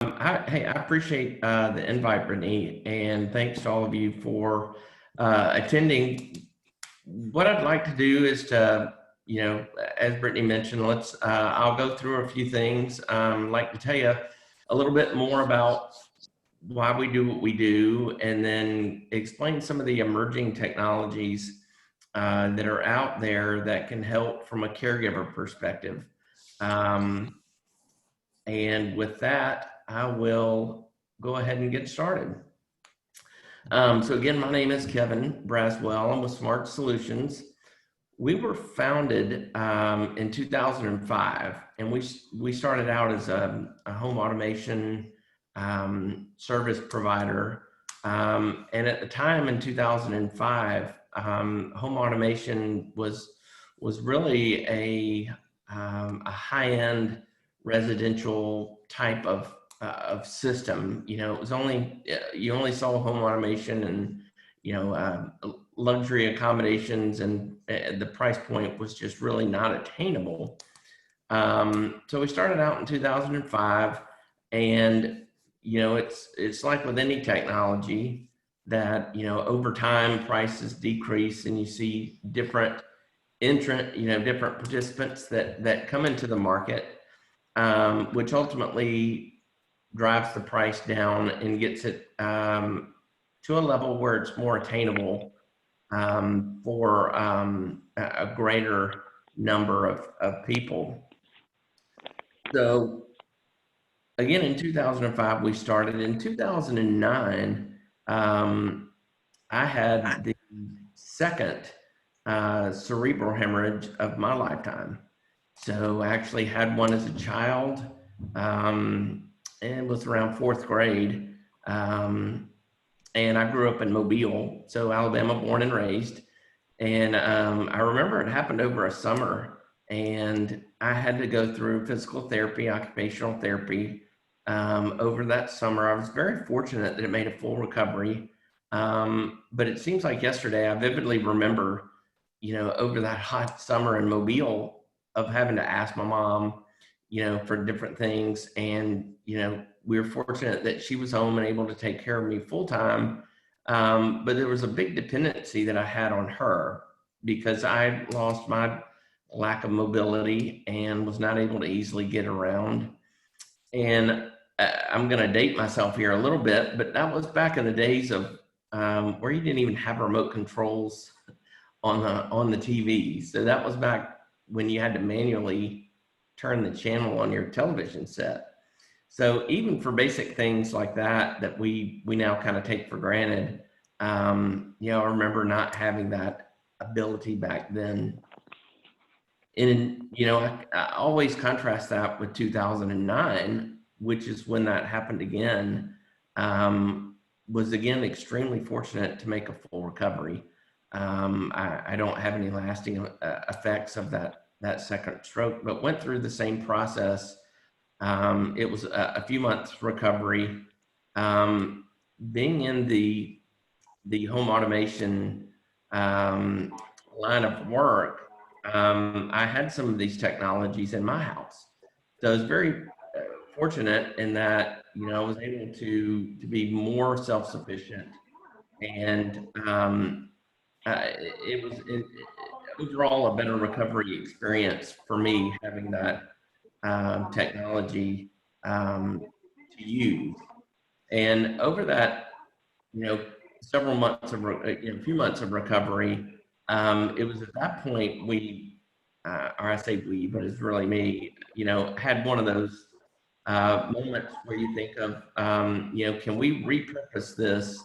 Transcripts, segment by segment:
Hey, I appreciate the invite, Brittany, and thanks to all of you for attending. What I'd like to do is to, as Brittany mentioned, I'll go through a few things. I'd like to tell you a little bit more about why we do what we do, and then explain some of the emerging technologies that are out there that can help from a caregiver perspective. And with that, I will go ahead and get started. So again, my name is Kevin Braswell. I'm with Smart Solutions. We were founded in 2005, and we started out as a home automation service provider. And at the time in 2005, home automation was really a high-end residential type of system. It was you only saw home automation and luxury accommodations, and the price point was just really not attainable. So we started out in 2005, and it's like with any technology that over time prices decrease, and you see different different participants that come into the market, which ultimately drives the price down and gets it to a level where it's more attainable for a greater number of people. So again, in 2005, we started. In 2009, I had the second cerebral hemorrhage of my lifetime. So I actually had one as a child, and was around fourth grade. And I grew up in Mobile, so Alabama, born and raised. And I remember it happened over a summer, and I had to go through physical therapy, occupational therapy over that summer. I was very fortunate that it made a full recovery. But it seems like yesterday. I vividly remember, over that hot summer in Mobile, of having to ask my mom, for different things. And, we were fortunate that she was home and able to take care of me full time. But there was a big dependency that I had on her because I lost my lack of mobility and was not able to easily get around. And I'm going to date myself here a little bit, but that was back in the days of where you didn't even have remote controls on the TV. So that was back when you had to manually turn the channel on your television set. So even for basic things like that we now kind of take for granted, I remember not having that ability back then. And, I always contrast that with 2009, which is when that happened again. Was again extremely fortunate to make a full recovery. I don't have any lasting effects of that second stroke, but went through the same process. It was a few months recovery. Being in the home automation line of work, I had some of these technologies in my house. So I was very fortunate in that, I was able to be more self-sufficient, and it was overall a better recovery experience for me having that technology to use. And over that, several months of, a few months of recovery, it was at that point or I say we, but it's really me, had one of those moments where you think of, can we repurpose this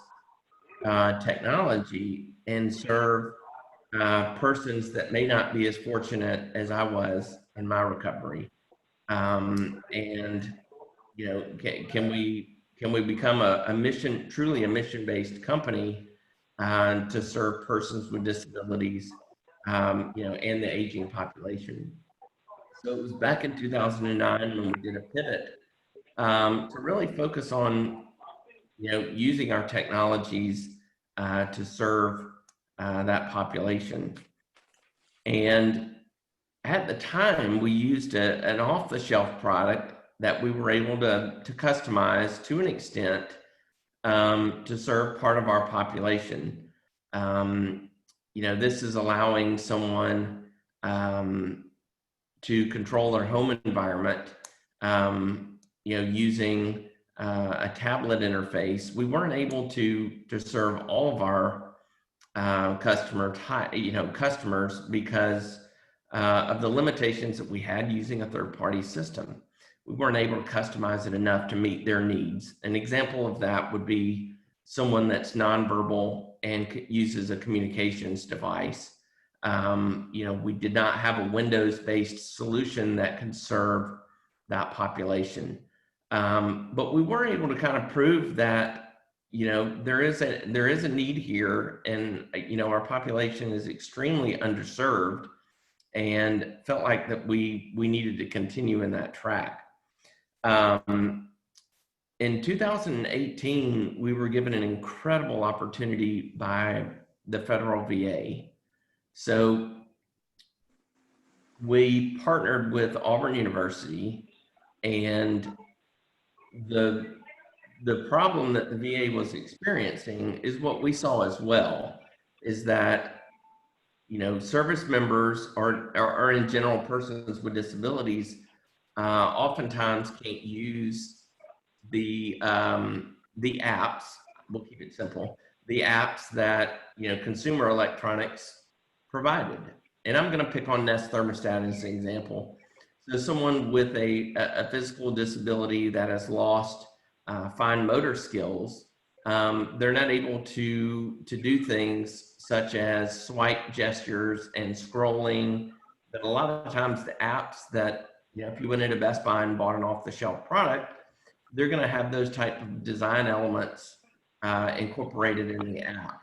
technology and serve persons that may not be as fortunate as I was in my recovery? And can we become truly a mission-based company to serve persons with disabilities, and the aging population? So it was back in 2009 when we did a pivot to really focus on using our technologies to serve that population. And at the time, we used an off-the-shelf product that we were able to customize to an extent to serve part of our population. This is allowing someone to control their home environment, using a tablet interface. We weren't able to serve all of our customers because of the limitations that we had using a third-party system. We weren't able to customize it enough to meet their needs. An example of that would be someone that's nonverbal and uses a communications device. We did not have a Windows-based solution that can serve that population. But we were able to kind of prove that there is a need here, and our population is extremely underserved, and felt like that we needed to continue in that track. In 2018, we were given an incredible opportunity by the federal VA. So we partnered with Auburn University, and the problem that the VA was experiencing is what we saw as well, is that service members or in general persons with disabilities oftentimes can't use the apps. We'll keep it simple. The apps that consumer electronics provided, and I'm going to pick on Nest Thermostat as an example. So someone with a physical disability that has lost fine motor skills, they're not able to do things such as swipe gestures and scrolling. But a lot of times the apps that, if you went into Best Buy and bought an off-the-shelf product, they're going to have those type of design elements incorporated in the app.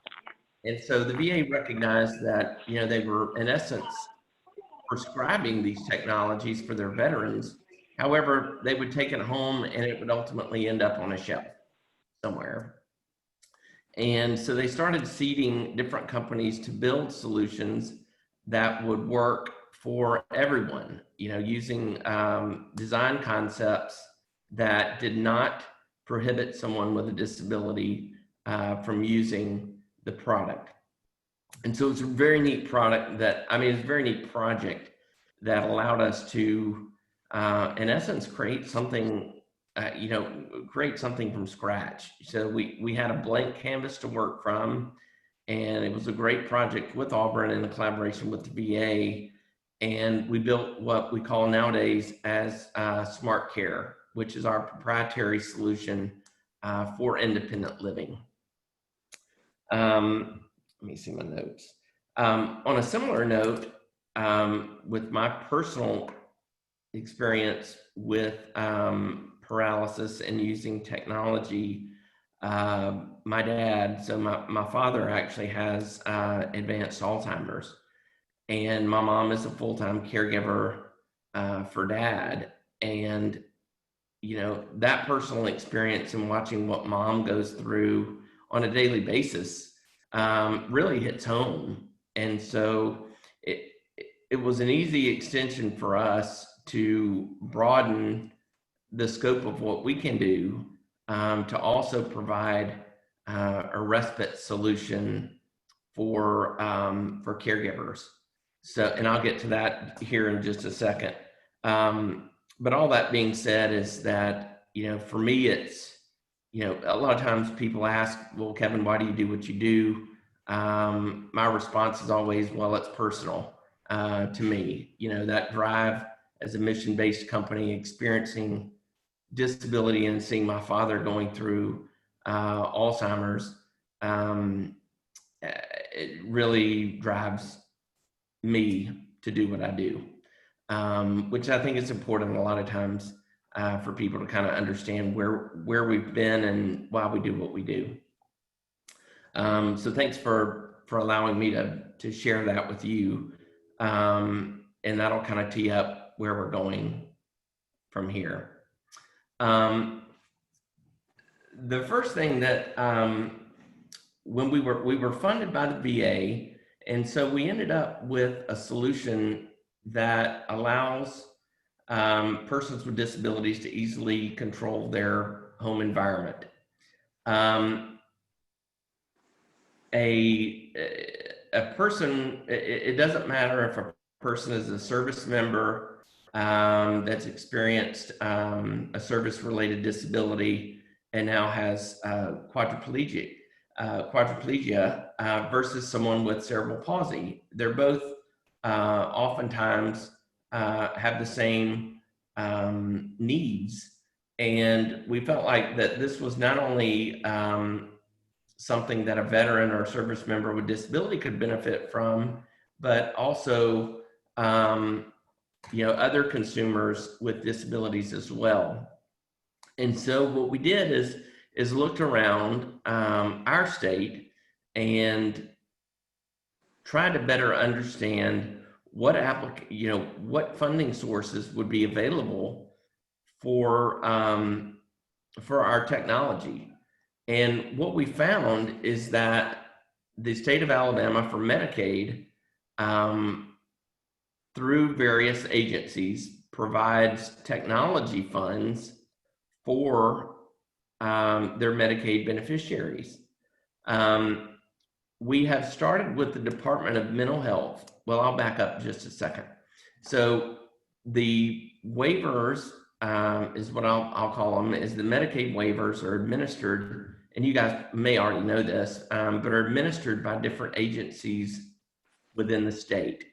And so the VA recognized that, they were in essence prescribing these technologies for their veterans. However, they would take it home and it would ultimately end up on a shelf somewhere. And so they started seeding different companies to build solutions that would work for everyone, using design concepts that did not prohibit someone with a disability from using the product. And so it's a very neat product it's a very neat project that allowed us to, in essence, create something from scratch. So we had a blank canvas to work from, and it was a great project with Auburn in collaboration with the VA. And we built what we call nowadays as Smart Care, which is our proprietary solution for independent living. Let me see my notes. On a similar note, with my personal experience with paralysis and using technology, my dad, so my father actually has advanced Alzheimer's, and my mom is a full-time caregiver for dad. And that personal experience and watching what mom goes through on a daily basis really hits home. And so it was an easy extension for us to broaden the scope of what we can do, to also provide a respite solution for caregivers. So, and I'll get to that here in just a second. But all that being said is that, for me, it's, a lot of times people ask, well, Kevin, why do you do what you do? My response is always, well, it's personal to me. That drive as a mission-based company, experiencing disability and seeing my father going through Alzheimer's, it really drives me to do what I do, which I think is important a lot of times for people to kind of understand where we've been and why we do what we do. So thanks for allowing me to share that with you, and that'll kind of tee up where we're going from here. The first thing that when we were funded by the VA, and so we ended up with a solution that allows persons with disabilities to easily control their home environment. A person, it doesn't matter if a person is a service member that's experienced a service-related disability and now has quadriplegia versus someone with cerebral palsy. They're both oftentimes have the same needs. And we felt like that this was not only something that a veteran or service member with disability could benefit from, but also other consumers with disabilities as well. And so what we did is looked around our state and tried to better understand what what funding sources would be available for our technology. And what we found is that the state of Alabama for Medicaid, through various agencies, provides technology funds for their Medicaid beneficiaries. We have started with the Department of Mental Health. Well, I'll back up just a second. So the waivers is what I'll call them, is the Medicaid waivers are administered, and you guys may already know this, but are administered by different agencies within the state.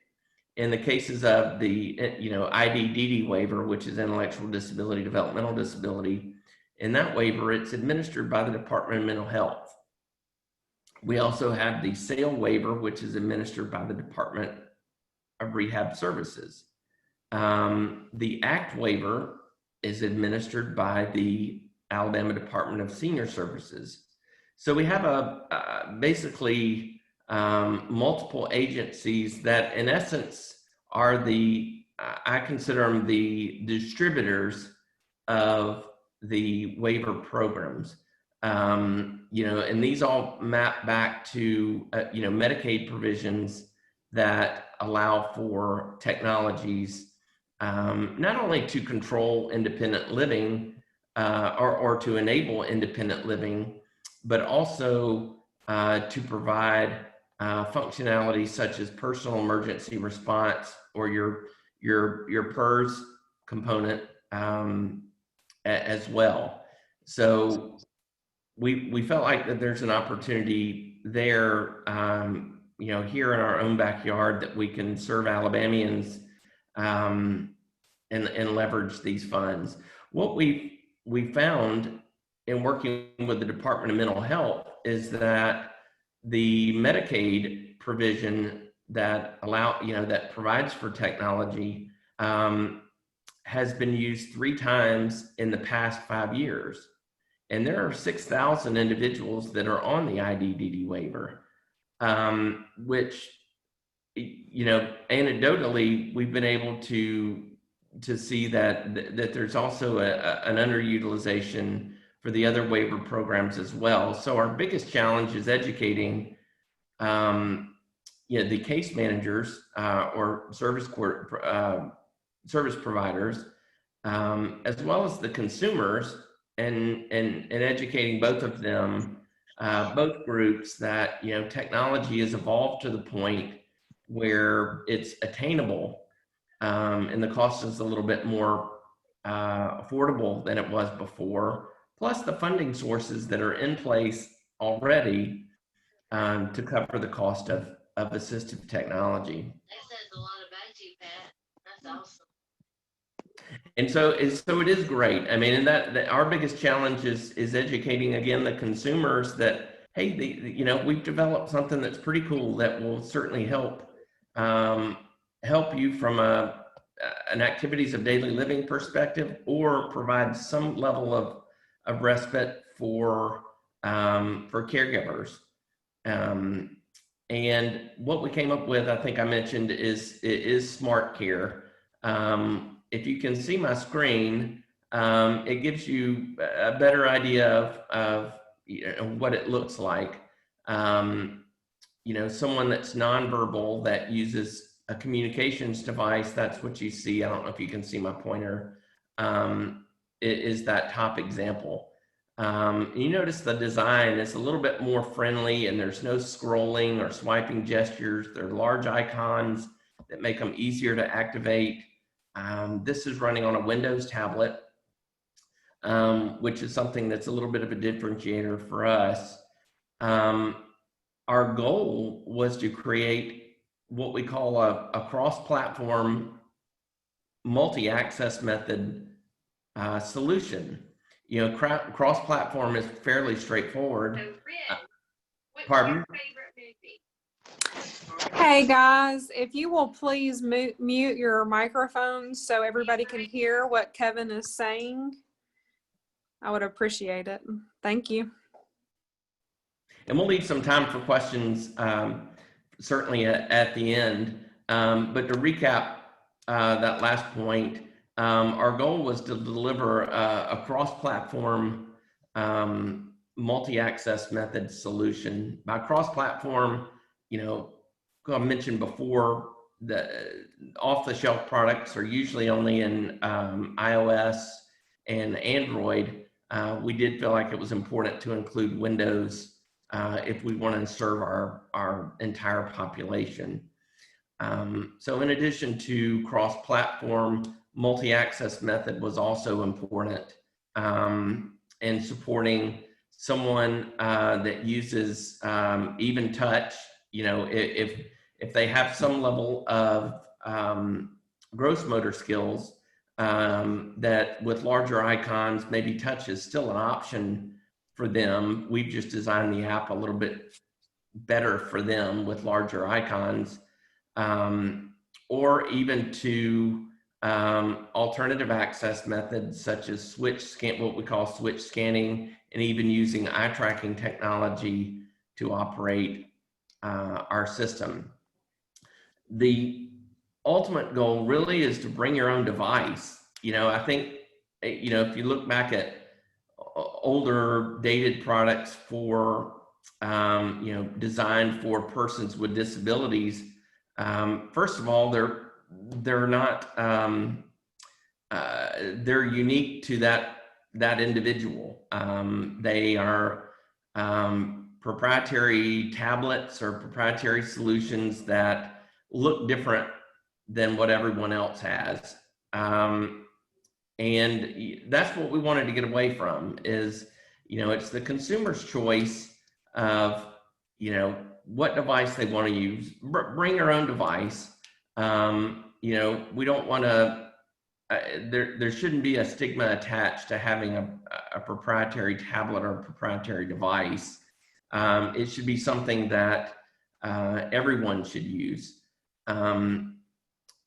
In the cases of the IDDD waiver, which is intellectual disability, developmental disability, in that waiver, it's administered by the Department of Mental Health. We also have the SAIL waiver, which is administered by the Department of Rehab Services. The ACT waiver is administered by the Alabama Department of Senior Services. So we have basically multiple agencies that in essence are I consider them the distributors of the waiver programs. And these all map back to Medicaid provisions that allow for technologies not only to control independent living or to enable independent living, but also to provide functionality such as personal emergency response or your PERS component as well. So we felt like that there's an opportunity there, here in our own backyard, that we can serve Alabamians and leverage these funds. What we found in working with the Department of Mental Health is that the Medicaid provision that that provides for technology has been used 3 times in the past 5 years. And there are 6,000 individuals that are on the IDDD waiver, which, anecdotally, we've been able to see that there's also an underutilization for the other waiver programs as well. So our biggest challenge is educating, the case managers or service providers, as well as the consumers, and educating both of them, both groups, that technology has evolved to the point where it's attainable, and the cost is a little bit more affordable than it was before. Plus the funding sources that are in place already to cover the cost of assistive technology. That says a lot about you, Pat. That's awesome. And so it is great. I mean, and that our biggest challenge is educating, again, the consumers that, hey, we've developed something that's pretty cool that will certainly help you from an activities of daily living perspective, or provide some level of respite for caregivers. And what we came up with, I think I mentioned, is Smart Care. If you can see my screen, it gives you a better idea of what it looks like. Someone that's nonverbal that uses a communications device. That's what you see. I don't know if you can see my pointer. It is that top example. You notice the design is a little bit more friendly, and there's no scrolling or swiping gestures. They're large icons that make them easier to activate. This is running on a Windows tablet, which is something that's a little bit of a differentiator for us. Our goal was to create what we call a cross-platform multi-access method solution. You know, cross-platform is fairly straightforward. So, Fred, what's Pardon? your favorite movie? Hey guys, if you will please mute your microphones so everybody can hear what Kevin is saying, I would appreciate it. Thank you. And we'll leave some time for questions, certainly at the end. But to recap that last point, our goal was to deliver a cross-platform multi-access method solution. By cross-platform, you know, I mentioned before, the off-the-shelf products are usually only in iOS and Android. We did feel like it was important to include Windows if we want to serve our entire population. So in addition to cross-platform, multi-access method was also important in supporting someone that uses even touch. You know, if they have some level of gross motor skills, that with larger icons, maybe touch is still an option for them. We've just designed the app a little bit better for them with larger icons, or even to alternative access methods such as what we call switch scanning, and even using eye tracking technology to operate our system. The ultimate goal really is to bring your own device. You know, I think, you know, if you look back at older dated products for, you know, designed for persons with disabilities, first of all, they're not, they're unique to that individual. They are proprietary tablets or proprietary solutions that look different than what everyone else has. And that's what we wanted to get away from is, you know, it's the consumer's choice of, you know, what device they want to use. Bring your own device. You know, we don't want to, there shouldn't be a stigma attached to having a proprietary tablet or a proprietary device. It should be something that everyone should use.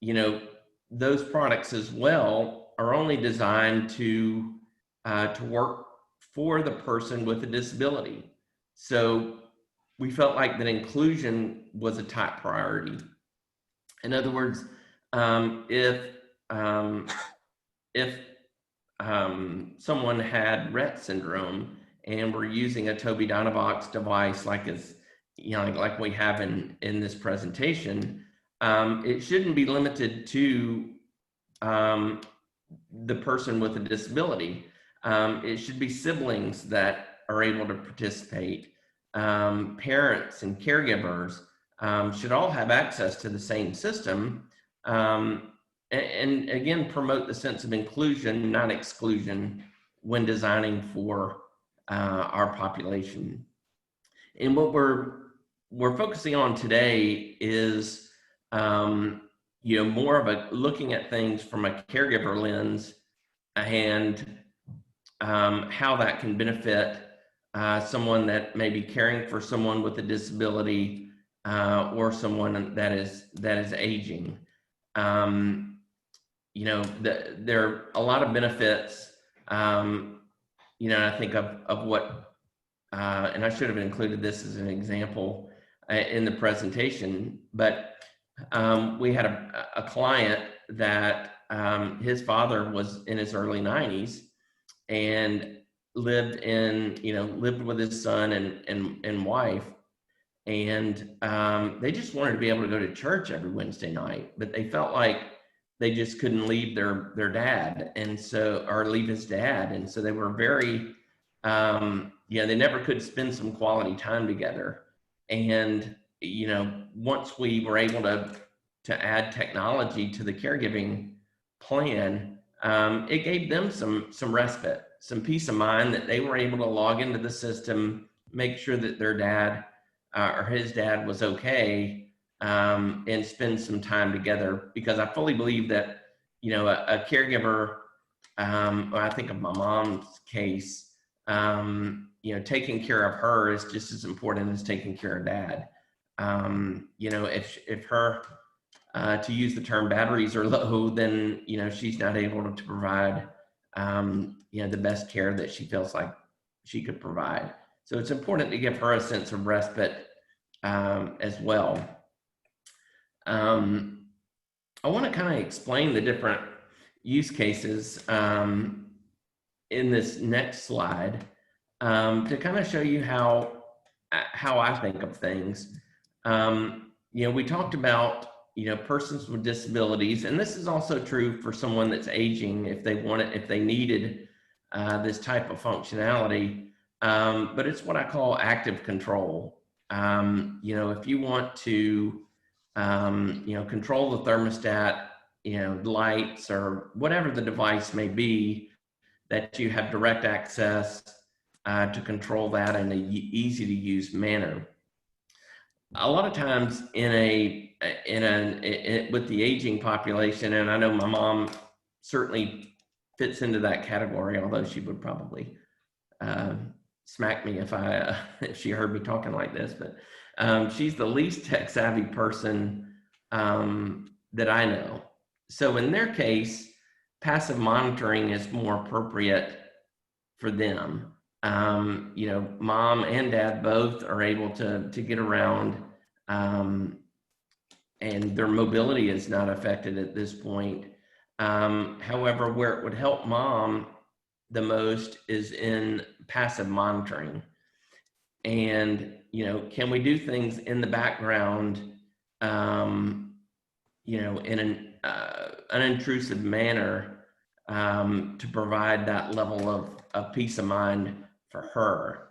You know, those products as well are only designed to work for the person with a disability. So we felt like that inclusion was a top priority. In other words, if someone had Rett syndrome and we're using a Tobii Dynavox device like like we have in this presentation, it shouldn't be limited to the person with a disability. It should be siblings that are able to participate. Parents and caregivers should all have access to the same system. And again, promote the sense of inclusion, not exclusion, when designing for our population. And what we're focusing on today is, you know, more of a looking at things from a caregiver lens and how that can benefit someone that may be caring for someone with a disability or someone that is aging. You know, there are a lot of benefits. You know, I think of what, and I should have included this as an example in the presentation, but we had a client that his father was in his early 90s and lived with his son and wife. and they just wanted to be able to go to church every Wednesday night, but they felt like they just couldn't leave their dad, and so, or leave his dad, and so they were very, they never could spend some quality time together. And once we were able to add technology to the caregiving plan, it gave them some respite, some peace of mind that they were able to log into the system, make sure that their dad or his dad was okay, and spend some time together. Because I fully believe that a caregiver, I think of my mom's case, taking care of her is just as important as taking care of dad. If her, to use the term, batteries are low, then she's not able to provide the best care that she feels like she could provide. So it's important to give her a sense of respite as well. I want to kind of explain the different use cases in this next slide, to kind of show you how I think of things. We talked about persons with disabilities, and this is also true for someone that's aging if they needed this type of functionality. But it's what I call active control. If you want to control the thermostat, lights, or whatever the device may be, that you have direct access to control that in an easy to use manner. A lot of times with the aging population, and I know my mom certainly fits into that category, although she would probably smack me if she heard me talking like this, but she's the least tech savvy person that I know. So in their case, passive monitoring is more appropriate for them. Mom and dad both are able to get around, and their mobility is not affected at this point. However, where it would help mom the most is in passive monitoring. And, can we do things in the background, in an unintrusive manner, to provide that level of peace of mind for her.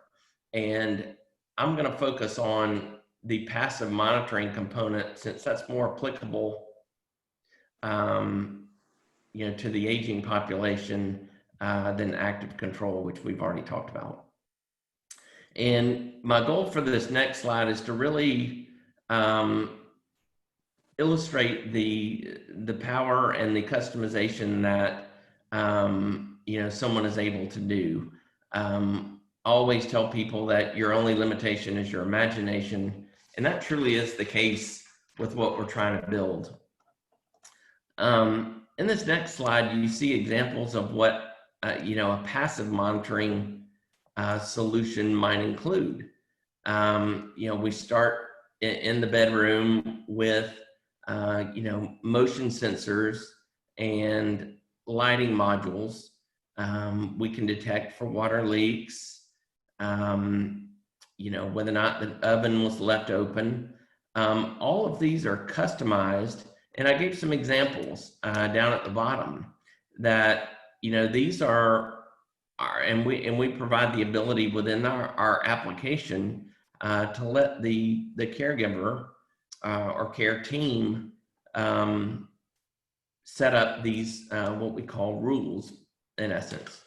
And I'm going to focus on the passive monitoring component, since that's more applicable to the aging population than active control, which we've already talked about. And my goal for this next slide is to really illustrate the power and the customization that someone is able to do. I always tell people that your only limitation is your imagination, and that truly is the case with what we're trying to build. In this next slide, you see examples of what a passive monitoring solution might include. We start in the bedroom with motion sensors and lighting modules. We can detect for water leaks, whether or not the oven was left open. All of these are customized, and I gave some examples down at the bottom that these are and we provide the ability within our application to let the caregiver or care team set up these what we call rules, in essence.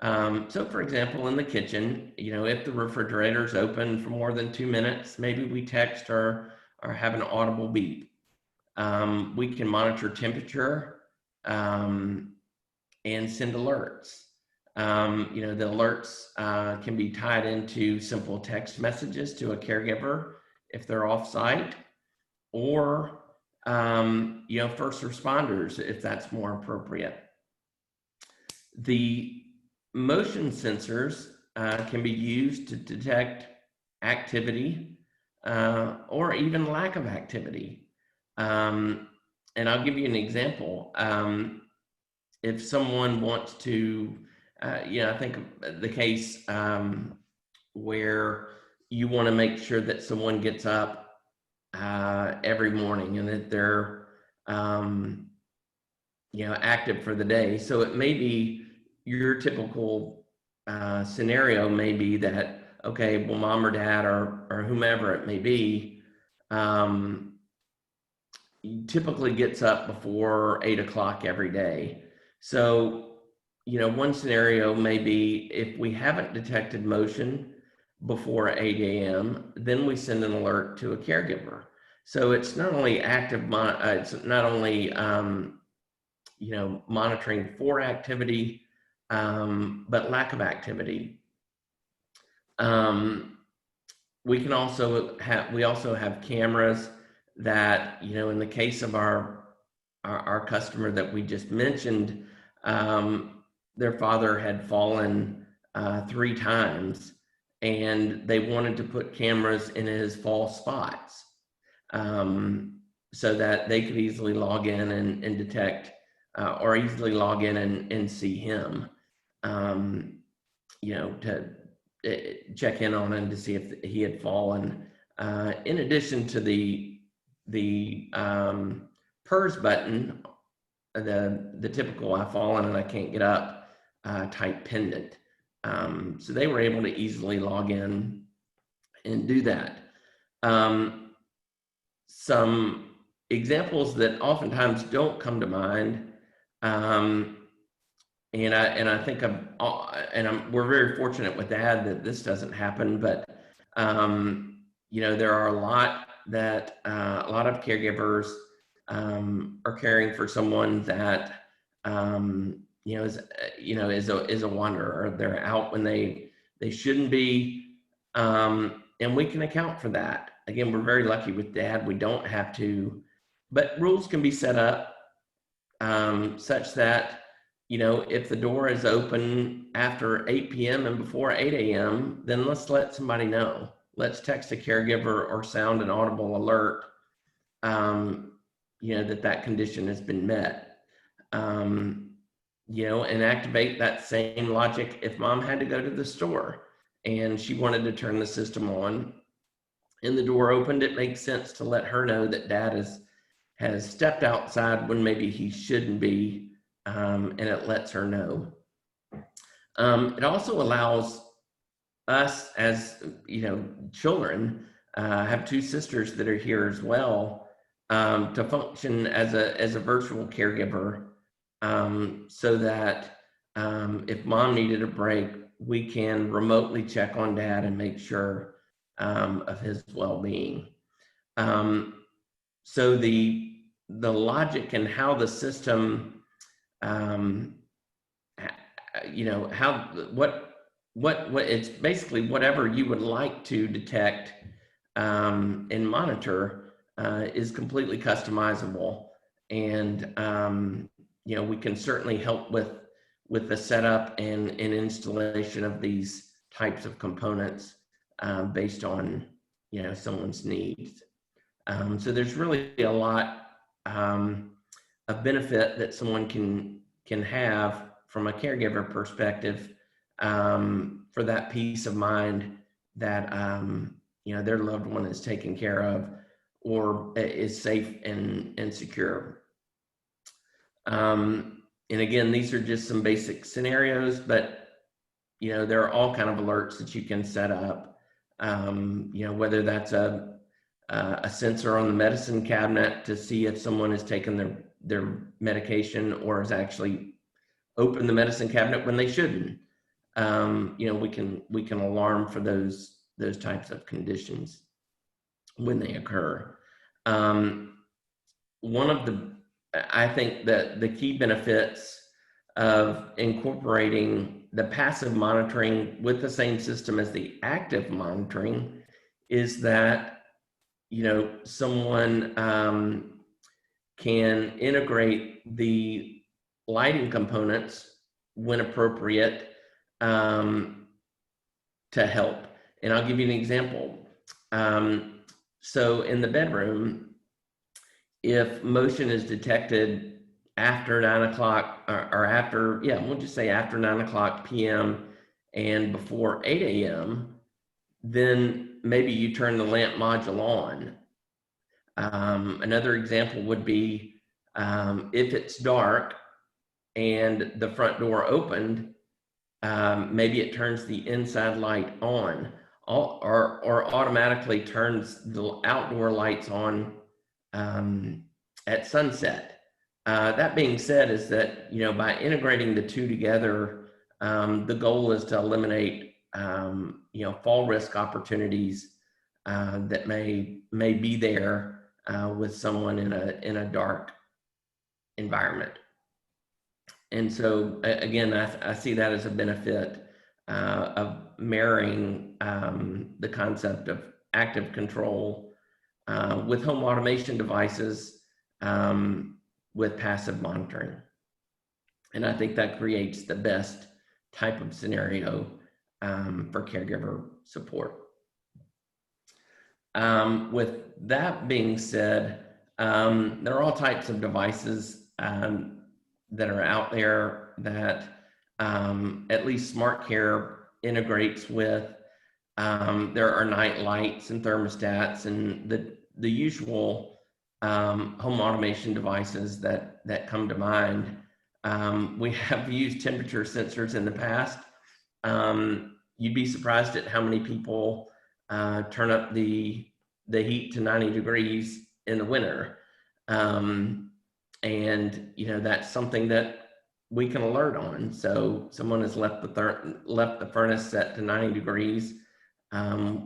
So for example, in the kitchen, if the refrigerator is open for more than 2 minutes, maybe we text or have an audible beep. We can monitor temperature and send alerts. The alerts can be tied into simple text messages to a caregiver if they're off site, or first responders if that's more appropriate. The motion sensors can be used to detect activity or even lack of activity. And I'll give you an example. If someone wants to, I think of the case where you want to make sure that someone gets up every morning and that they're active for the day. So it may be your typical scenario may be that, okay, well, mom or dad or whomever it may be, typically gets up before 8 o'clock every day. So, one scenario may be if we haven't detected motion before 8 a.m., then we send an alert to a caregiver. So it's not only it's not only, monitoring for activity, but lack of activity. We also have cameras that, in the case of our customer that we just mentioned, their father had fallen 3 times, and they wanted to put cameras in his fall spots, so that they could easily log in and detect, or easily log in and see him, to check in on him to see if he had fallen. In addition to the PERS button, the typical "I've fallen and I can't get up" type pendant. So they were able to easily log in and do that. Some examples that oftentimes don't come to mind, and I think we're very fortunate with Dad that this doesn't happen, but there are a lot of caregivers are caring for someone that is a wanderer. They're out when they shouldn't be, and we can account for that. Again, we're very lucky with Dad. We don't have to, but rules can be set up such that, if the door is open after 8 p.m. and before 8 a.m., then let's let somebody know. Let's text a caregiver or sound an audible alert, that condition has been met. And activate that same logic if mom had to go to the store and she wanted to turn the system on and the door opened, it makes sense to let her know that Dad has stepped outside when maybe he shouldn't be, and it lets her know. It also allows us as, children, I have 2 sisters that are here as well, to function as a virtual caregiver, so that if mom needed a break, we can remotely check on Dad and make sure of his well-being. So the logic and how the system, what it's basically whatever you would like to detect and monitor is completely customizable, and we can certainly help with the setup and installation of these types of components based on someone's needs. So there's really a lot of benefit that someone can have from a caregiver perspective, for that peace of mind that their loved one is taken care of or is safe and secure. And again, these are just some basic scenarios, but there are all kind of alerts that you can set up. Whether that's a sensor on the medicine cabinet to see if someone has taken their medication or has actually opened the medicine cabinet when they shouldn't. We can alarm for those types of conditions when they occur. I think that the key benefits of incorporating the passive monitoring with the same system as the active monitoring is that someone can integrate the lighting components when appropriate to help. And I'll give you an example. So in the bedroom, if motion is detected after 9 o'clock or we'll just say after 9 o'clock p.m. and before 8 a.m., then maybe you turn the lamp module on. Another example would be if it's dark and the front door opened, maybe it turns the inside light on, or automatically turns the outdoor lights on at sunset. That being said, is that, you know, by integrating the two together, the goal is to eliminate, you know, fall risk opportunities that may be there with someone in a dark environment. And so again, I see that as a benefit of marrying the concept of active control with home automation devices with passive monitoring. And I think that creates the best type of scenario for caregiver support. With that being said, there are all types of devices that are out there that at least SmartCare integrates with. There are night lights and thermostats and the usual home automation devices that come to mind. We have used temperature sensors in the past. You'd be surprised at how many people turn up the heat to 90 degrees in the winter. And you know, that's something that we can alert on. So someone has left the furnace set to 90 degrees.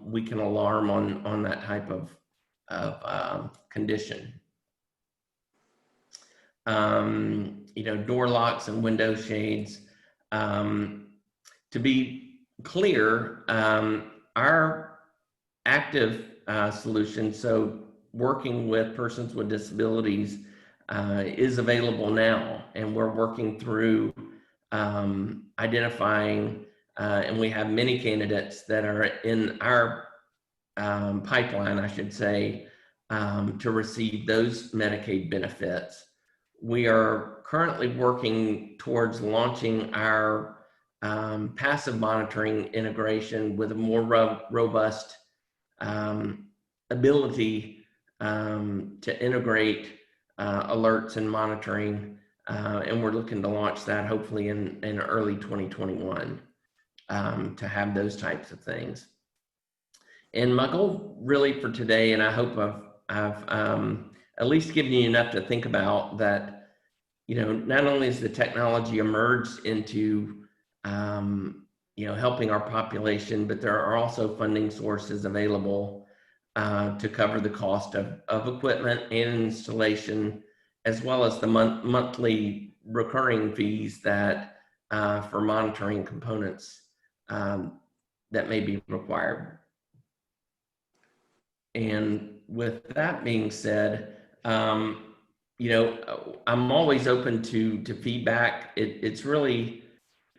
We can alarm on that type of condition. You know, door locks and window shades. To be clear, our active solution, so working with persons with disabilities, is available now, and we're working through identifying, and we have many candidates that are in our pipeline, I should say, to receive those Medicaid benefits. We are currently working towards launching our passive monitoring integration with a more robust ability to integrate alerts and monitoring, and we're looking to launch that hopefully in early 2021 to have those types of things. And my goal really for today, and I hope I've at least given you enough to think about, that, you know, not only has the technology emerged into you know, helping our population, but there are also funding sources available to cover the cost of equipment and installation, as well as the monthly recurring fees that for monitoring components that may be required. And with that being said, you know, I'm always open to feedback. It's really,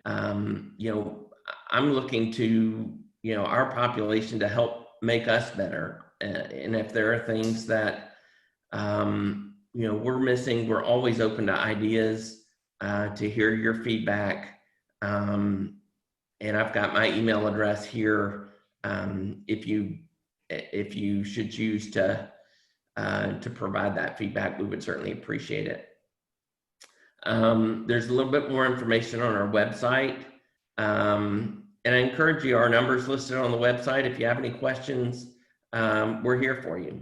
you know, I'm looking to, you know, our population to help make us better. And if there are things that, you know, we're missing, we're always open to ideas, to hear your feedback. And I've got my email address here. If you should choose to provide that feedback, we would certainly appreciate it. There's a little bit more information on our website. And I encourage you, our numbers listed on the website. If you have any questions, we're here for you.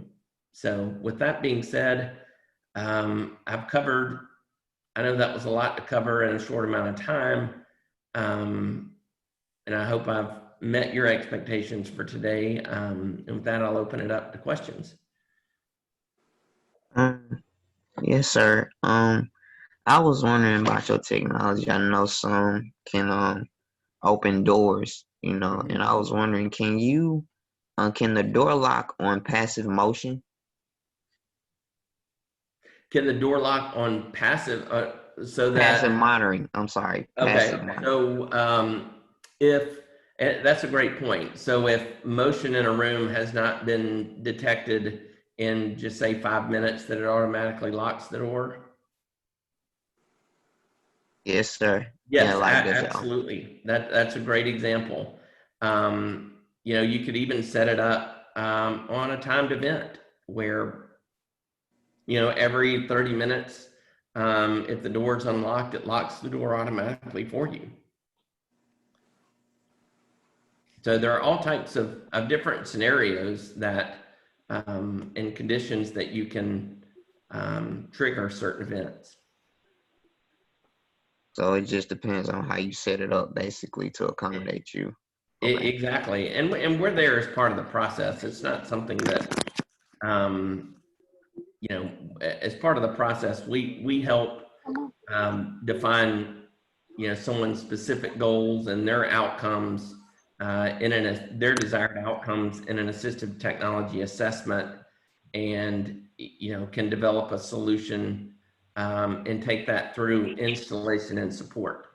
So with that being said, I've covered, I know that was a lot to cover in a short amount of time. And I hope I've met your expectations for today. And with that, I'll open it up to questions. Yes, sir. I was wondering about your technology. I know some can open doors, you know, and I was wondering, can the door lock on passive motion? Can the door lock on passive, so that passive monitoring? I'm sorry. Okay, so that's a great point. So if motion in a room has not been detected in, just say, 5 minutes, that it automatically locks the door? Yes, sir. Yes, Yeah, like this, absolutely. That's a great example. you could even set it up on a timed event where, every 30 minutes, if the door's unlocked, it locks the door automatically for you. So there are all types of different scenarios that and conditions that you can trigger certain events. So it just depends on how you set it up, basically, to accommodate you. Okay. Exactly, and we're there as part of the process. It's not something that, as part of the process, we help define, someone's specific goals and their outcomes their desired outcomes in an assistive technology assessment, and can develop a solution and take that through installation and support.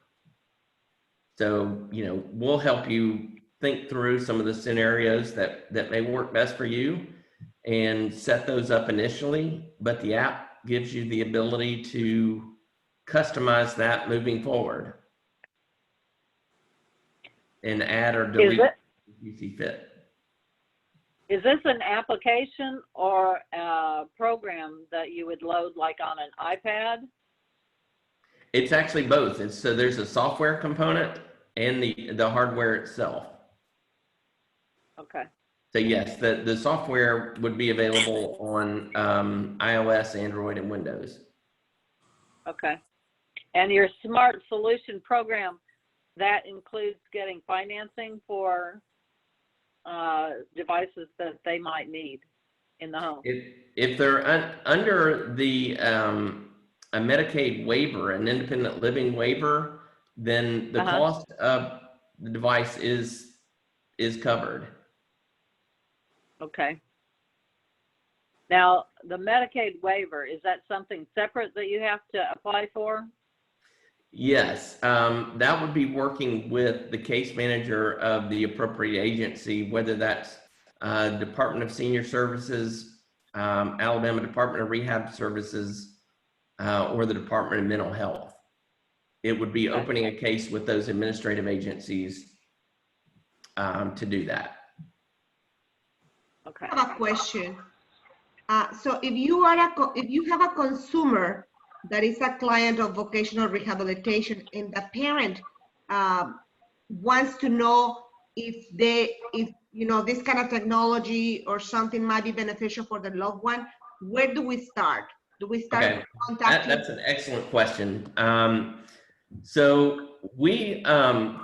So, we'll help you think through some of the scenarios that may work best for you and set those up initially, but the app gives you the ability to customize that moving forward and add or delete if you see fit. Is this an application or a program that you would load like on an iPad? It's actually both. So there's a software component and the hardware itself. Okay. So yes, the software would be available on iOS, Android, and Windows. Okay. And your smart solution program, that includes getting financing for devices that they might need in the home. If they're under the a Medicaid waiver, an independent living waiver, then the cost of the device is covered. Okay. Now, the Medicaid waiver, is that something separate that you have to apply for? Yes, that would be working with the case manager of the appropriate agency, whether that's Department of Senior Services, Alabama Department of Rehab Services, or the Department of Mental Health. It would be opening a case with those administrative agencies to do that. Okay. I have a question. So if you have a consumer that is a client of vocational rehabilitation and the parent wants to know if this kind of technology or something might be beneficial for the loved one, where do we start? Do we start contacting? That's an excellent question. So we,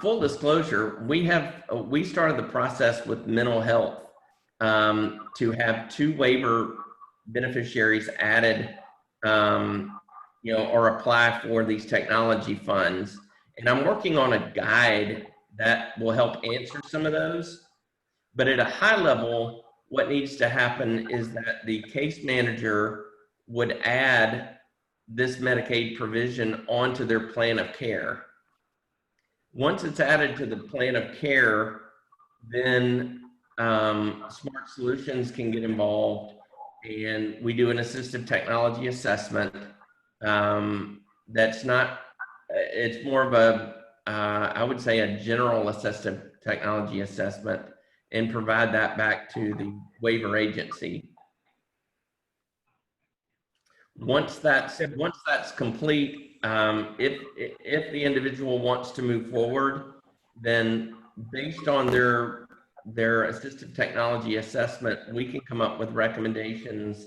full disclosure, we started the process with mental health to have 2 waiver beneficiaries added, or apply for these technology funds. And I'm working on a guide that will help answer some of those. But at a high level, what needs to happen is that the case manager would add this Medicaid provision onto their plan of care. Once it's added to the plan of care, then Smart Solutions can get involved, and we do an assistive technology assessment. That's not, it's more of a, I would say a general assistive technology assessment, and provide that back to the waiver agency. Once that's complete, if the individual wants to move forward, then based on their assistive technology assessment, we can come up with recommendations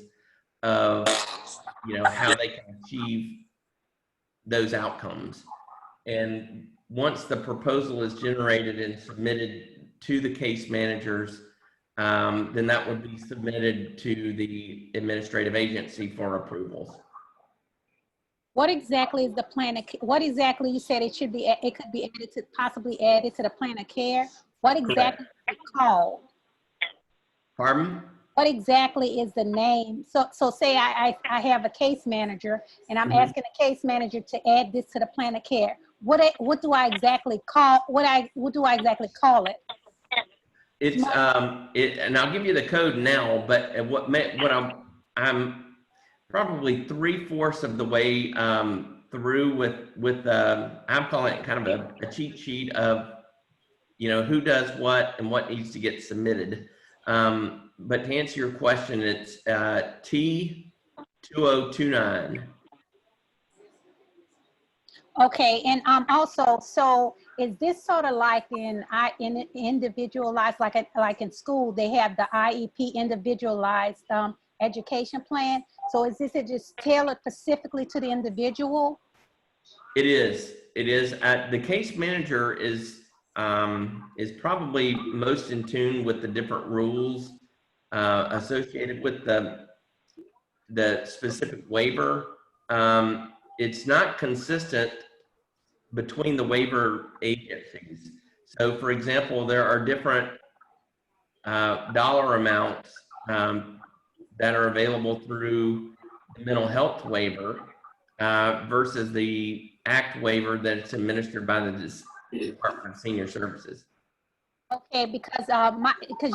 of how they can achieve those outcomes. And once the proposal is generated and submitted to the case managers, then that would be submitted to the administrative agency for approvals. What exactly is the plan of, what exactly you said it should be, it could be added to, possibly added to the plan of care? What exactly is it called? Pardon? What exactly is the name? So say I have a case manager and I'm asking the case manager to add this to the plan of care. What do I exactly call, what do I exactly call it? It's and I'll give you the code now, but I'm probably 3/4 of the way through with I'm calling it kind of a cheat sheet of who does what and what needs to get submitted. But to answer your question, it's T2029. Okay, and also, so is this sort of like in individualized, like in school, they have the IEP individualized education plan? So is this just tailored specifically to the individual? It is. It is. The case manager is probably most in tune with the different rules associated with the specific waiver. It's not consistent between the waiver agencies. So, for example, there are different dollar amounts that are available through the mental health waiver versus the ACT waiver that's administered by the Department of Senior Services. Okay, because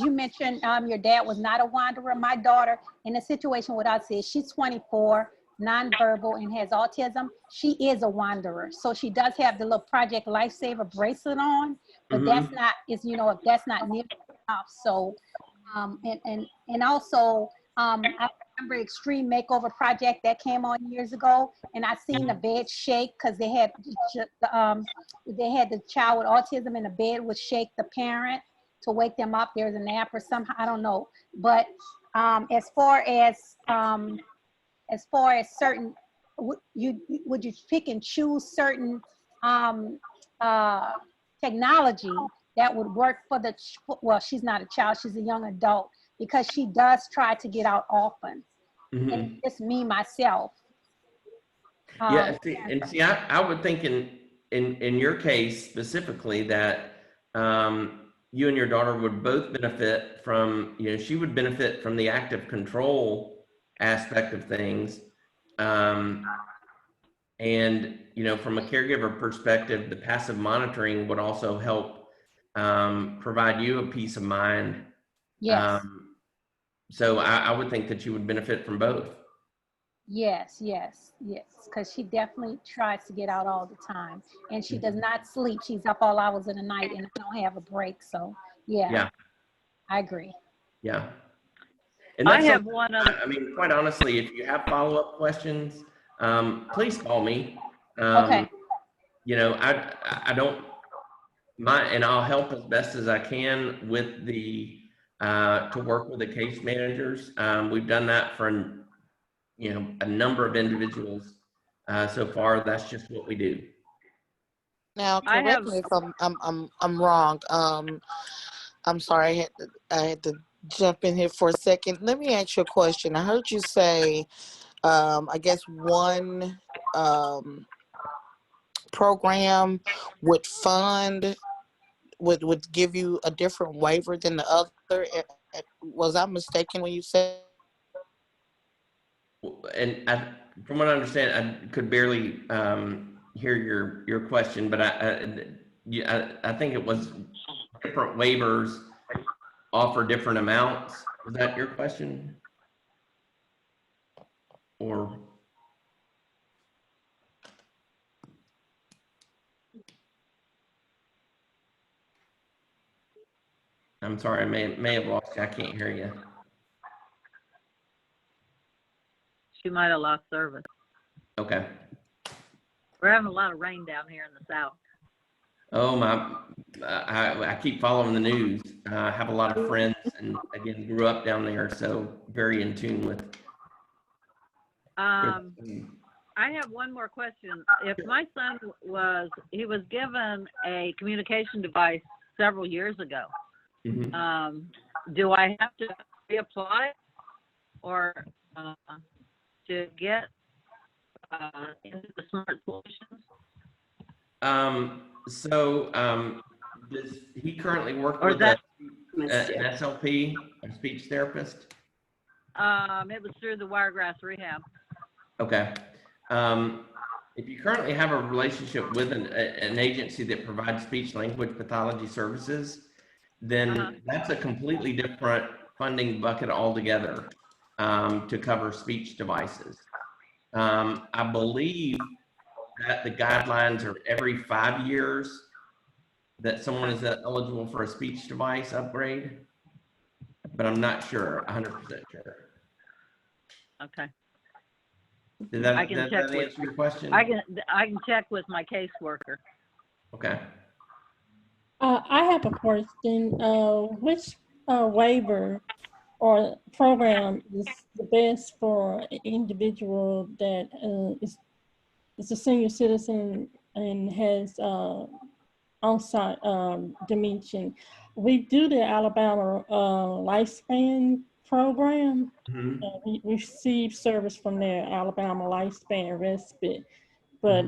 you mentioned your dad was not a wanderer. My daughter, in a situation what I said, she's 24, nonverbal, and has autism. She is a wanderer, so she does have the little Project Lifesaver bracelet on, but that's not if that's not near enough. So, and also I remember Extreme Makeover Project that came on years ago, and I seen the bed shake because they had the child with autism, and the bed would shake the parent to wake them up. There's a nap or something, I don't know. But as far as certain, would you pick and choose certain technology that would work for well, she's not a child, she's a young adult, because she does try to get out often. And it's me, myself. Yeah, see, I would think in your case specifically that you and your daughter would both benefit from, she would benefit from the active control aspect of things. And, from a caregiver perspective, the passive monitoring would also help provide you a peace of mind. Yes. So I would think that you would benefit from both. Yes, because she definitely tries to get out all the time, and she does not sleep. She's up all hours of the night, and I don't have a break. So yeah. I agree. Yeah. And that's I have one other. I mean, quite honestly, if you have follow-up questions, please call me. Okay. I don't mind, and I'll help as best as I can with to work with the case managers. We've done that for a number of individuals so far. That's just what we do. Now, correct me if I'm wrong. I'm sorry, I had to jump in here for a second. Let me ask you a question. I heard you say, I guess one program would would give you a different waiver than the other. Was I mistaken when you said? And from what I understand, I could barely hear your question, but I think it was different waivers offer different amounts. Was that your question? Or I'm sorry, I may have lost you. I can't hear you. She might have lost service. Okay. We're having a lot of rain down here in the south. Oh my! I keep following the news. I have a lot of friends, and again, grew up down there, so very in tune with. I have one more question. If my son was given a communication device several years ago, do I have to reapply or to get into the Smart Solutions? Does he currently work Or with an SLP, a speech therapist? It was through the Wiregrass Rehab. Okay. If you currently have a relationship with an agency that provides speech language pathology services, then that's a completely different funding bucket altogether to cover speech devices. I believe that the guidelines are every 5 years that someone is eligible for a speech device upgrade, but I'm not sure, 100% sure. Okay. Did that, I can did check that with, answer your question? I can check with my caseworker. Okay. I have a question. Which waiver or program is the best for an individual that is a senior citizen and has on-site dementia? We do the Alabama lifespan program. Mm-hmm. We receive service from their Alabama lifespan respite, but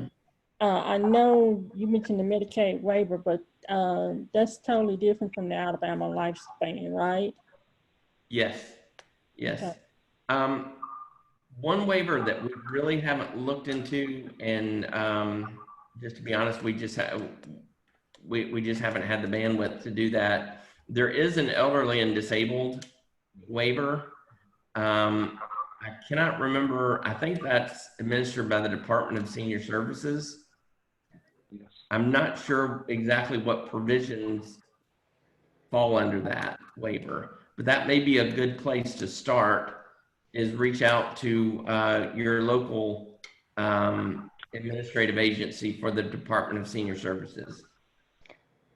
I know you mentioned the Medicaid waiver, but that's totally different from the Alabama lifespan, right? Yes. Yes. Okay. One waiver that we really haven't looked into, and just to be honest, we just haven't had the bandwidth to do that. There is an elderly and disabled waiver. I cannot remember. I think that's administered by the Department of Senior Services. Yes. I'm not sure exactly what provisions fall under that waiver, but that may be a good place to start, is reach out to your local administrative agency for the Department of Senior Services.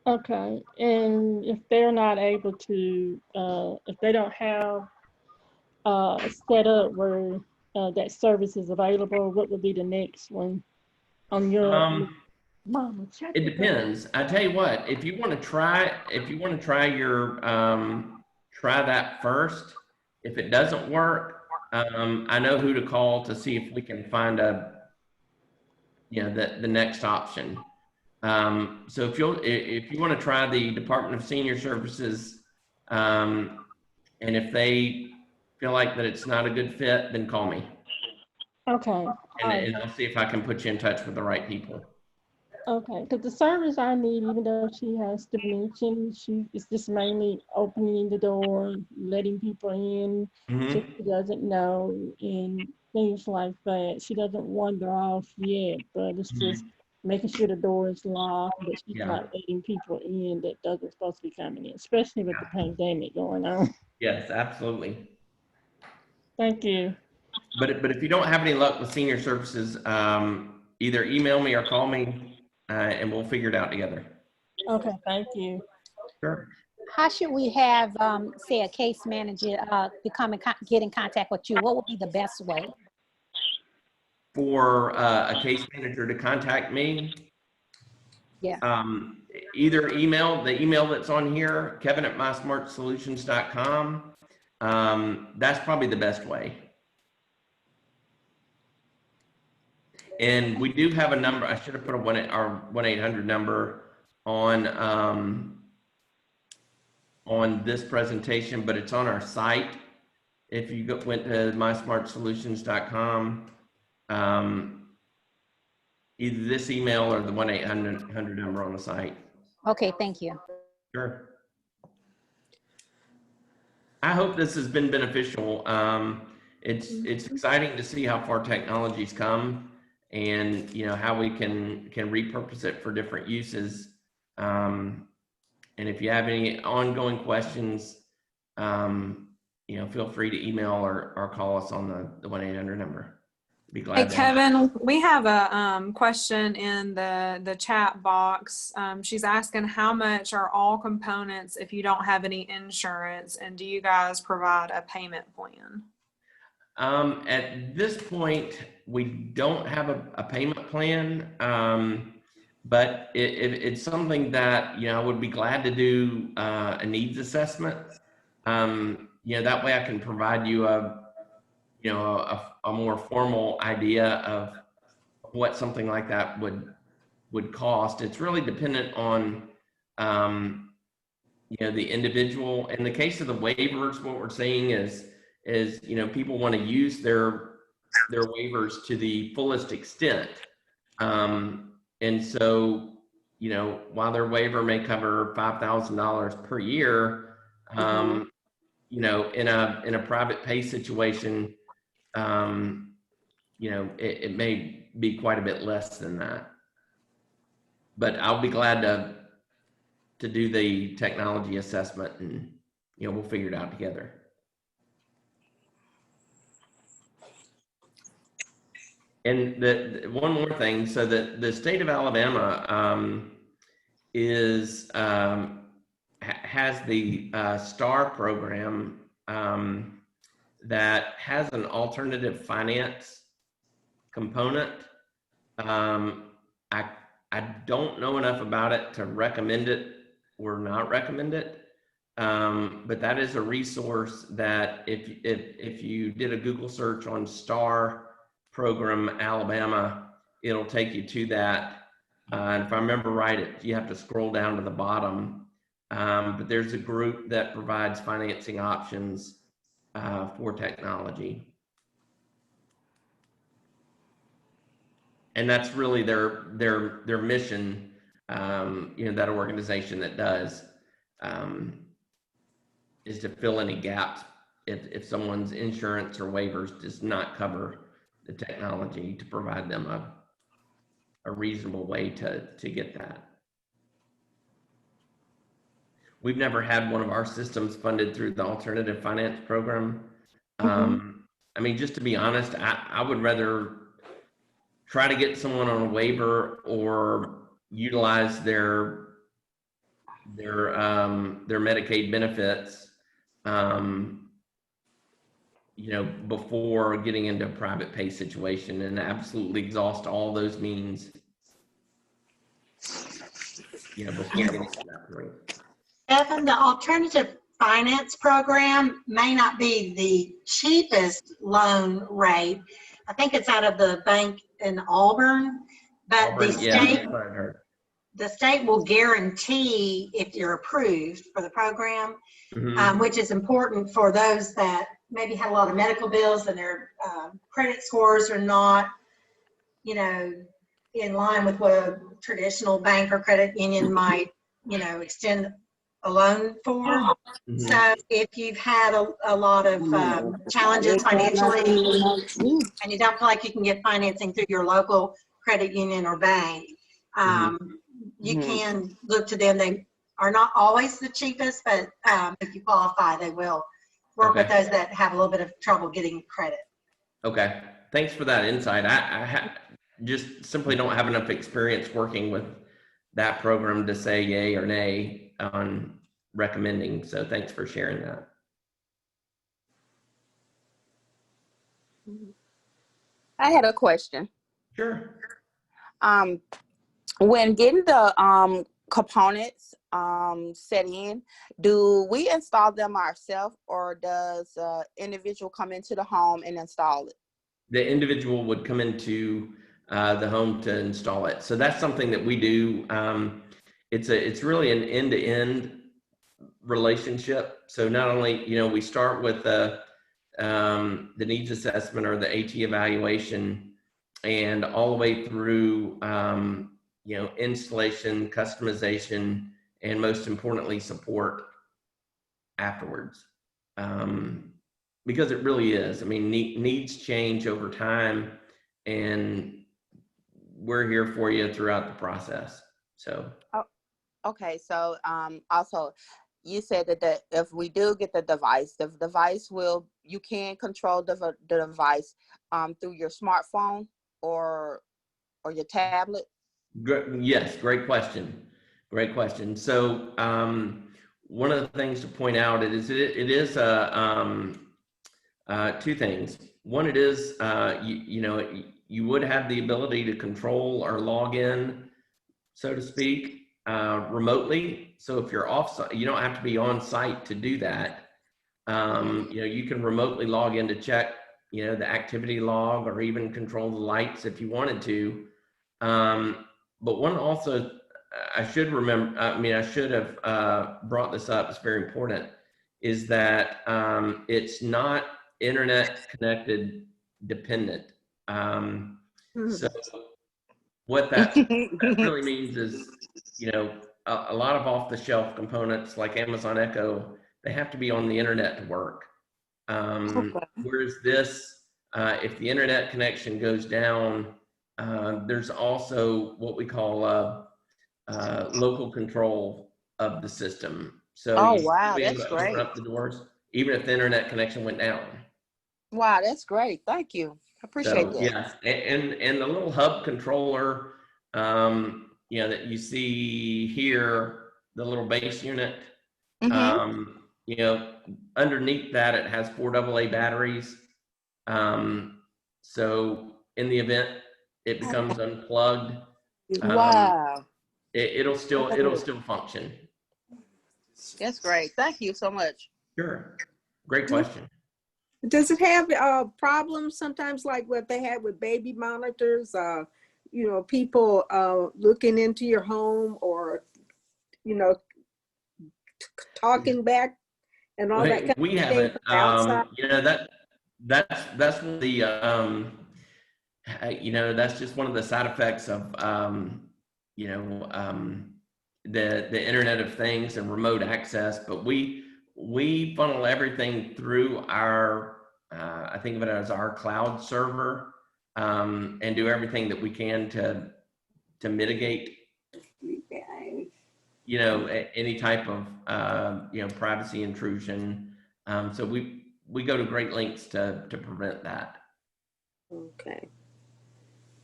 Okay, and if they're not able to, if they don't have set up where that service is available, what would be the next one on your? Mama, check It depends. I tell you what, if you want to try your try that first. If it doesn't work, I know who to call to see if we can find the next option. So if you want to try the Department of Senior Services, and if they feel like that it's not a good fit, then call me. Okay. And I'll see if I can put you in touch with the right people. Okay, because the service I need, even though she has dementia, it's just mainly opening the door, letting people in, so she doesn't know, and things like that. She doesn't wander off yet, but it's just making sure the door is locked, but she's not letting people in that doesn't supposed to be coming in, especially with the pandemic going on. Yes, absolutely. Thank you. But if you don't have any luck with senior services, either email me or call me, and we'll figure it out together. Okay, thank you. Sure. How should we have, say, a case manager get in contact with you? What would be the best way? For a case manager to contact me, either email, the email that's on here, kevin@mysmartsolutions.com. That's probably the best way. And we do have a number. I should have put our 1-800 number on this presentation, but it's on our site. If you went to mysmartsolutions.com, either this email or the 1-800 number on the site. Okay, thank you. Sure. I hope this has been beneficial. It's exciting to see how far technology's come, and how we can repurpose it for different uses. And if you have any ongoing questions, feel free to email or call us on the 1-800 number. Be glad. Hey, Kevin, we have a question in the chat box. She's asking, how much are all components if you don't have any insurance, and do you guys provide a payment plan? At this point, we don't have a payment plan, but it's something that I would be glad to do a needs assessment. That way I can provide you a more formal idea of what something like that would cost. It's really dependent on the individual. In the case of the waivers, what we're seeing is people want to use their waivers to the fullest extent, and so while their waiver may cover $5,000 per year, in a private pay situation, it may be quite a bit less than that. But I'll be glad to to do the technology assessment, and we'll figure it out together. And one more thing, so that the state of Alabama has the STAR program that has an alternative finance component. I don't know enough about it to recommend it or not recommend it, but that is a resource that if you did a Google search on STAR program Alabama, it'll take you to that. And if I remember right, you have to scroll down to the bottom. But there's a group that provides financing options for technology. And that's really their mission, that organization that does, is to fill any gaps if someone's insurance or waivers does not cover the technology, to provide them a reasonable way to get that. We've never had one of our systems funded through the alternative finance program. I mean, just to be honest, I would rather try to get someone on a waiver or utilize their Medicaid benefits, before getting into a private pay situation, and absolutely exhaust all those means, before getting to that point. Kevin, the alternative finance program may not be the cheapest loan rate. I think it's out of the bank in Auburn, but the state will guarantee if you're approved for the program, which is important for those that maybe have a lot of medical bills and their credit scores are not, in line with what a traditional bank or credit union might, extend a loan for. So if you've had a lot of challenges financially and you don't feel like you can get financing through your local credit union or bank, you can look to them. They are not always the cheapest, but if you qualify, they will work with those that have a little bit of trouble getting credit. Okay, thanks for that insight. I just simply don't have enough experience working with that program to say yay or nay on recommending. So thanks for sharing that. I had a question. Sure. When getting the components set in, do we install them ourselves, or does individual come into the home and install it? The individual would come into the home to install it. So that's something that we do. It's really an end-to-end relationship. So not only, we start with the needs assessment or the AT evaluation, and all the way through, installation, customization, and most importantly, support afterwards. Because it really is. I mean, needs change over time, and we're here for you throughout the process. So. Oh, okay. So also, you said that if we do get the device you can control the device through your smartphone or your tablet? Yes, great question. Great question. So one of the things to point out is it is two things. One, it is you would have the ability to control or log in, so to speak, remotely. So if you're off-site, you don't have to be on site to do that. You can remotely log in to check, the activity log, or even control the lights if you wanted to. But one also, I should have brought this up, it's very important, is that it's not internet connected dependent. So what that really means is, a lot of off-the-shelf components like Amazon Echo, they have to be on the internet to work. Whereas this, if the internet connection goes down, there's also what we call local control of the system. So Oh, you wow, be able that's to open great. up the doors, even if the internet connection went down. Wow, that's great. Thank you. I appreciate So that. yes, and the little hub controller, you know, that you see here, the little base unit, you know, underneath that it has 4 AA batteries. So in the event it becomes unplugged, Wow, it'll still function. that's great. Thank you so much. Sure, great question. Does it have problems sometimes like what they had with baby monitors? You know, people looking into your home or, you know, talking back and all that kind We of thing haven't, from the outside? you know, that's one of the, you know, that's just one of the side effects of, you know, the Internet of Things and remote access. But we funnel everything through our, I think of it as our cloud server, and do everything that we can to mitigate, you know, any type of, you know, privacy intrusion. So we go to great lengths to prevent that. Okay.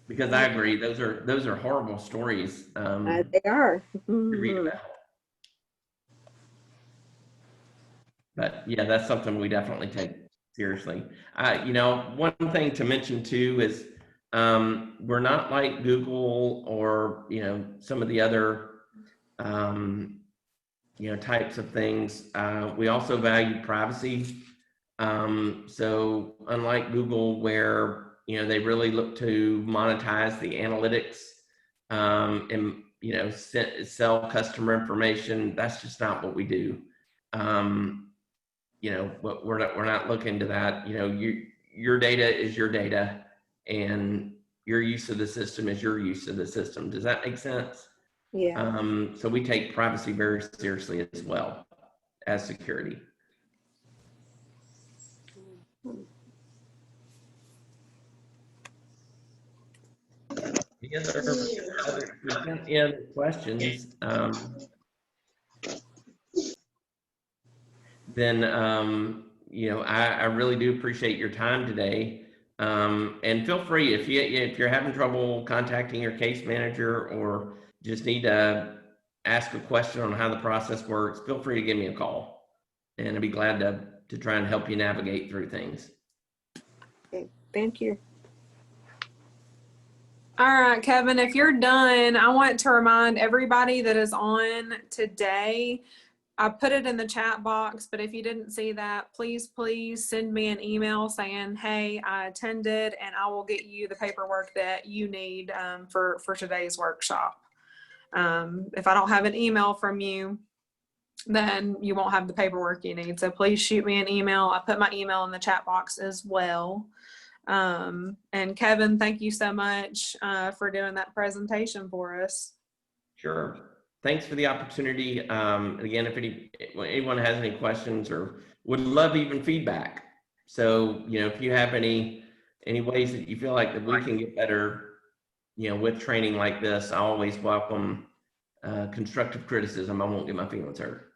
Because I agree, those are horrible stories. They are. To read about. But yeah, that's something we definitely take seriously. You know, one thing to mention too is we're not like Google or, you know, some of the other, you know, types of things. We also value privacy. So unlike Google, where, you know, they really look to monetize the analytics, and, you know, sell customer information, that's just not what we do. You know, we're not looking to that. You know, your data is your data, and your use of the system is your use of the system. Does that make sense? Yeah. So we take privacy very seriously as well as security. Any other questions? Then, you know, I really do appreciate your time today. And feel free, if you're having trouble contacting your case manager or just need to ask a question on how the process works, feel free to give me a call, and I'd be glad to try and help you navigate through things. Okay. Thank you. All right, Kevin, if you're done, I want to remind everybody that is on today. I put it in the chat box, but if you didn't see that, please send me an email saying, hey, I attended, and I will get you the paperwork that you need for today's workshop. If I don't have an email from you, then you won't have the paperwork you need. So please shoot me an email. I put my email in the chat box as well. And Kevin, thank you so much for doing that presentation for us. Sure. Thanks for the opportunity. Again, if anyone has any questions or would love even feedback. So, you know, if you have any ways that you feel like that we can get better, you know, with training like this, I always welcome constructive criticism. I won't get my feelings hurt.